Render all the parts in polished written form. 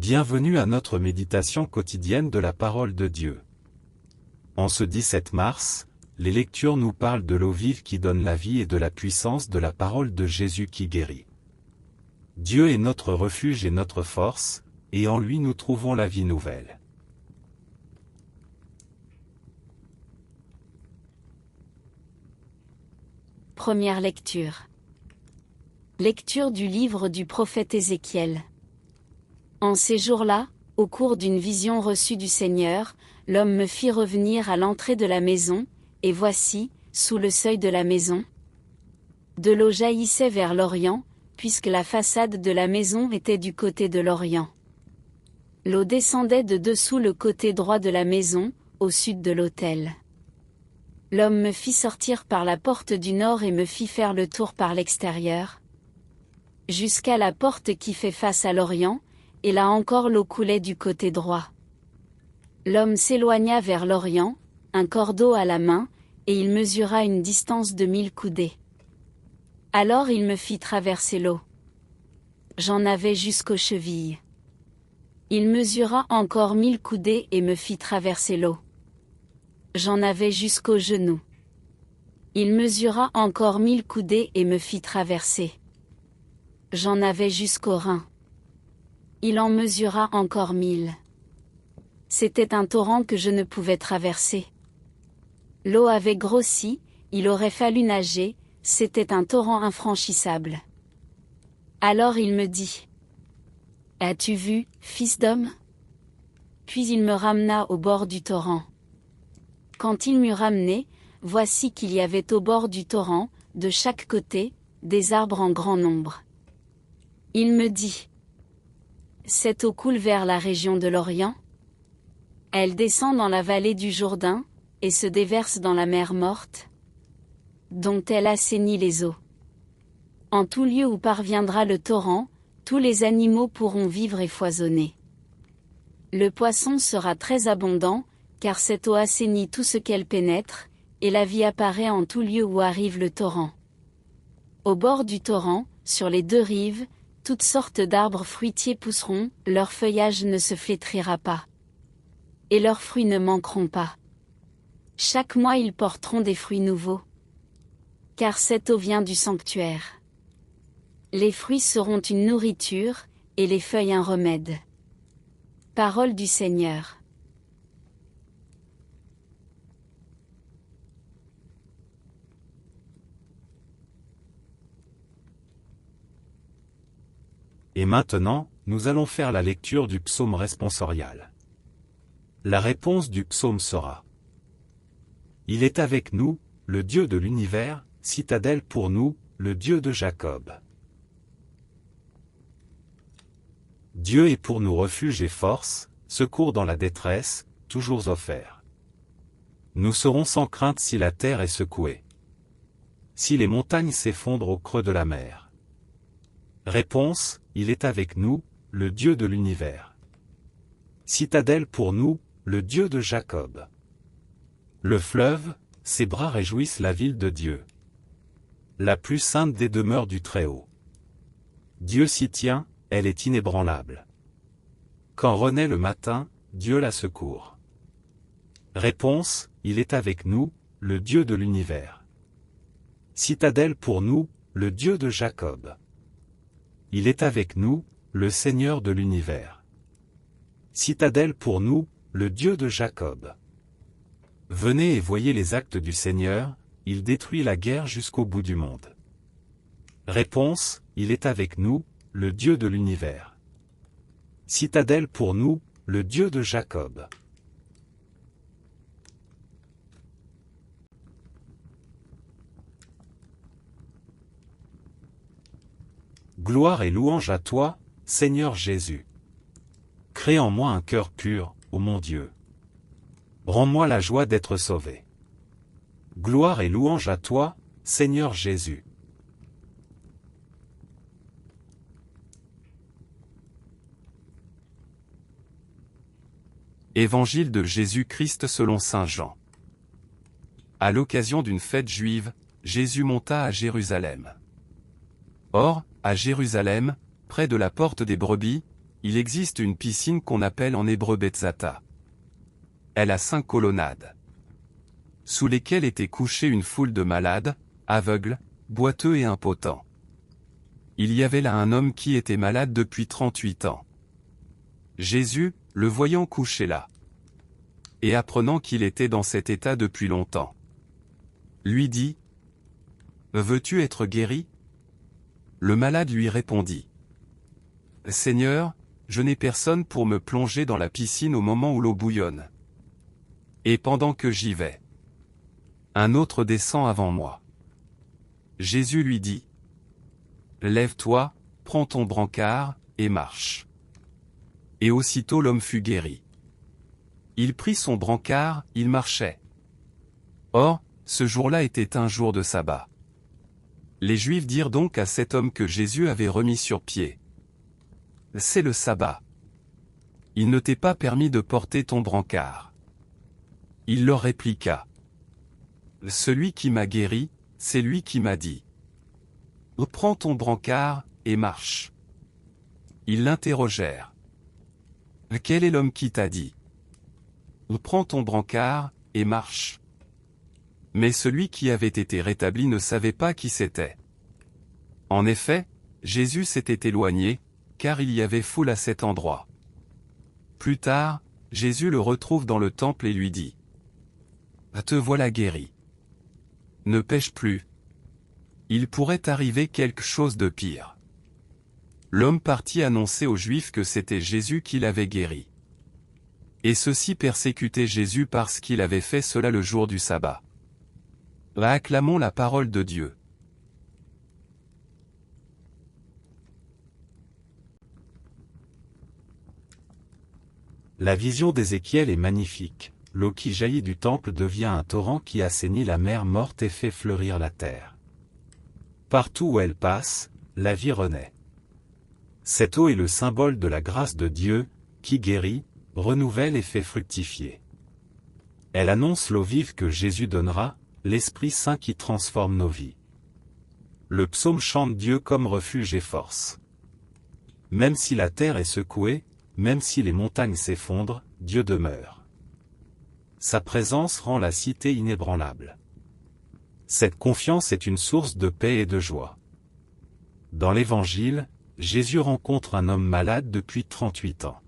Bienvenue à notre méditation quotidienne de la parole de Dieu. En ce 17 mars, les lectures nous parlent de l'eau vive qui donne la vie et de la puissance de la parole de Jésus qui guérit. Dieu est notre refuge et notre force, et en lui nous trouvons la vie nouvelle. Première lecture. Lecture du livre du prophète Ézéchiel. En ces jours-là, au cours d'une vision reçue du Seigneur, l'homme me fit revenir à l'entrée de la maison, et voici, sous le seuil de la maison, de l'eau jaillissait vers l'Orient, puisque la façade de la maison était du côté de l'Orient. L'eau descendait de dessous le côté droit de la maison, au sud de l'autel. L'homme me fit sortir par la porte du nord et me fit faire le tour par l'extérieur, jusqu'à la porte qui fait face à l'Orient, et là encore l'eau coulait du côté droit. L'homme s'éloigna vers l'Orient, un cordeau à la main, et il mesura une distance de 1000 coudées. Alors il me fit traverser l'eau. J'en avais jusqu'aux chevilles. Il mesura encore 1000 coudées et me fit traverser l'eau. J'en avais jusqu'aux genoux. Il mesura encore 1000 coudées et me fit traverser. J'en avais jusqu'aux reins. Il en mesura encore 1000. C'était un torrent que je ne pouvais traverser. L'eau avait grossi, il aurait fallu nager, c'était un torrent infranchissable. Alors il me dit: « As-tu vu, fils d'homme ?» Puis il me ramena au bord du torrent. Quand il m'eut ramené, voici qu'il y avait au bord du torrent, de chaque côté, des arbres en grand nombre. Il me dit: « Cette eau coule vers la région de l'Orient. Elle descend dans la vallée du Jourdain, et se déverse dans la mer morte, dont elle assainit les eaux. En tout lieu où parviendra le torrent, tous les animaux pourront vivre et foisonner. Le poisson sera très abondant, car cette eau assainit tout ce qu'elle pénètre, et la vie apparaît en tout lieu où arrive le torrent. Au bord du torrent, sur les deux rives, toutes sortes d'arbres fruitiers pousseront, leur feuillage ne se flétrira pas. Et leurs fruits ne manqueront pas. Chaque mois ils porteront des fruits nouveaux. Car cette eau vient du sanctuaire. Les fruits seront une nourriture, et les feuilles un remède. Parole du Seigneur. Et maintenant, nous allons faire la lecture du psaume responsorial. La réponse du psaume sera: Il est avec nous, le Dieu de l'univers, citadelle pour nous, le Dieu de Jacob. Dieu est pour nous refuge et force, secours dans la détresse, toujours offert. Nous serons sans crainte si la terre est secouée, si les montagnes s'effondrent au creux de la mer. Réponse: Il est avec nous, le Dieu de l'univers. Citadelle pour nous, le Dieu de Jacob. Le fleuve, ses bras réjouissent la ville de Dieu, la plus sainte des demeures du Très-Haut. Dieu s'y tient, elle est inébranlable. Quand renaît le matin, Dieu la secourt. Réponse: Il est avec nous, le Dieu de l'univers. Citadelle pour nous, le Dieu de Jacob. Il est avec nous, le Seigneur de l'univers. Citadelle pour nous, le Dieu de Jacob. Venez et voyez les actes du Seigneur, il détruit la guerre jusqu'au bout du monde. Réponse: Il est avec nous, le Dieu de l'univers. Citadelle pour nous, le Dieu de Jacob. Gloire et louange à toi, Seigneur Jésus. Crée en moi un cœur pur, ô mon Dieu. Rends-moi la joie d'être sauvé. Gloire et louange à toi, Seigneur Jésus. Évangile de Jésus-Christ selon saint Jean. À l'occasion d'une fête juive, Jésus monta à Jérusalem. Or, à Jérusalem, près de la porte des brebis, il existe une piscine qu'on appelle en hébreu Betzata. Elle a 5 colonnades, sous lesquelles était couchée une foule de malades, aveugles, boiteux et impotents. Il y avait là un homme qui était malade depuis 38 ans. Jésus, le voyant couché là, et apprenant qu'il était dans cet état depuis longtemps, lui dit : « Veux-tu être guéri ? » Le malade lui répondit : « Seigneur, je n'ai personne pour me plonger dans la piscine au moment où l'eau bouillonne. Et pendant que j'y vais, un autre descend avant moi. » Jésus lui dit : « Lève-toi, prends ton brancard, et marche. » Et aussitôt l'homme fut guéri. Il prit son brancard, il marchait. Or, ce jour-là était un jour de sabbat. Les Juifs dirent donc à cet homme que Jésus avait remis sur pied : « C'est le sabbat. Il ne t'est pas permis de porter ton brancard. » Il leur répliqua : « Celui qui m'a guéri, c'est lui qui m'a dit : prends ton brancard, et marche. » Ils l'interrogèrent : « Quel est l'homme qui t'a dit : prends ton brancard, et marche ? » Mais celui qui avait été rétabli ne savait pas qui c'était. En effet, Jésus s'était éloigné, car il y avait foule à cet endroit. Plus tard, Jésus le retrouve dans le temple et lui dit : « Te voilà guéri. Ne pêche plus. Il pourrait arriver quelque chose de pire. » L'homme partit annoncer aux Juifs que c'était Jésus qui l'avait guéri. Et ceux-ci persécutaient Jésus parce qu'il avait fait cela le jour du sabbat. Acclamons la parole de Dieu. La vision d'Ézéchiel est magnifique. L'eau qui jaillit du temple devient un torrent qui assainit la mer morte et fait fleurir la terre. Partout où elle passe, la vie renaît. Cette eau est le symbole de la grâce de Dieu, qui guérit, renouvelle et fait fructifier. Elle annonce l'eau vive que Jésus donnera, l'Esprit Saint qui transforme nos vies. Le psaume chante Dieu comme refuge et force. Même si la terre est secouée, même si les montagnes s'effondrent, Dieu demeure. Sa présence rend la cité inébranlable. Cette confiance est une source de paix et de joie. Dans l'Évangile, Jésus rencontre un homme malade depuis 38 ans.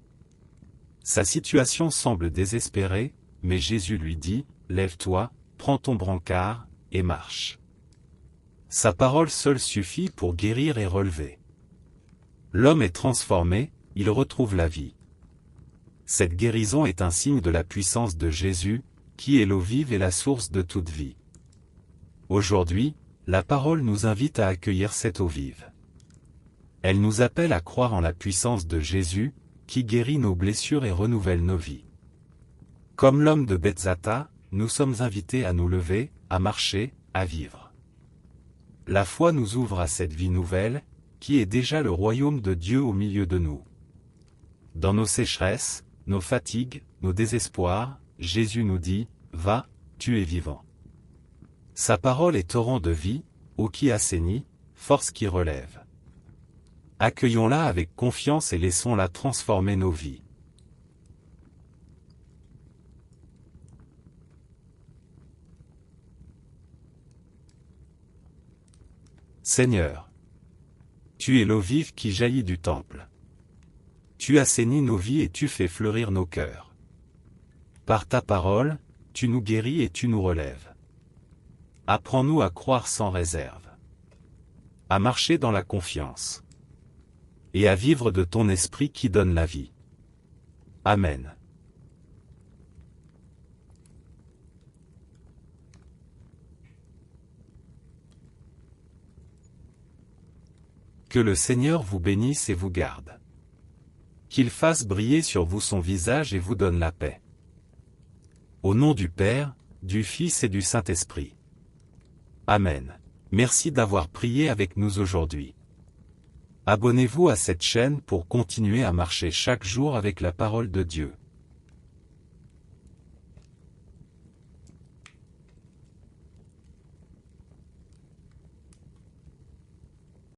Sa situation semble désespérée, mais Jésus lui dit : « Lève-toi, prends ton brancard, et marche. » Sa parole seule suffit pour guérir et relever. L'homme est transformé, il retrouve la vie. Cette guérison est un signe de la puissance de Jésus, qui est l'eau vive et la source de toute vie. Aujourd'hui, la parole nous invite à accueillir cette eau vive. Elle nous appelle à croire en la puissance de Jésus, qui guérit nos blessures et renouvelle nos vies. Comme l'homme de Betzata, nous sommes invités à nous lever, à marcher, à vivre. La foi nous ouvre à cette vie nouvelle, qui est déjà le royaume de Dieu au milieu de nous. Dans nos sécheresses, nos fatigues, nos désespoirs, Jésus nous dit : « Va, tu es vivant. » Sa parole est torrent de vie, eau qui assainit, force qui relève. Accueillons-la avec confiance et laissons-la transformer nos vies. Seigneur, tu es l'eau vive qui jaillit du temple. Tu assainis nos vies et tu fais fleurir nos cœurs. Par ta parole, tu nous guéris et tu nous relèves. Apprends-nous à croire sans réserve, à marcher dans la confiance, et à vivre de ton esprit qui donne la vie. Amen. Que le Seigneur vous bénisse et vous garde. Qu'il fasse briller sur vous son visage et vous donne la paix. Au nom du Père, du Fils et du Saint-Esprit. Amen. Merci d'avoir prié avec nous aujourd'hui. Abonnez-vous à cette chaîne pour continuer à marcher chaque jour avec la parole de Dieu.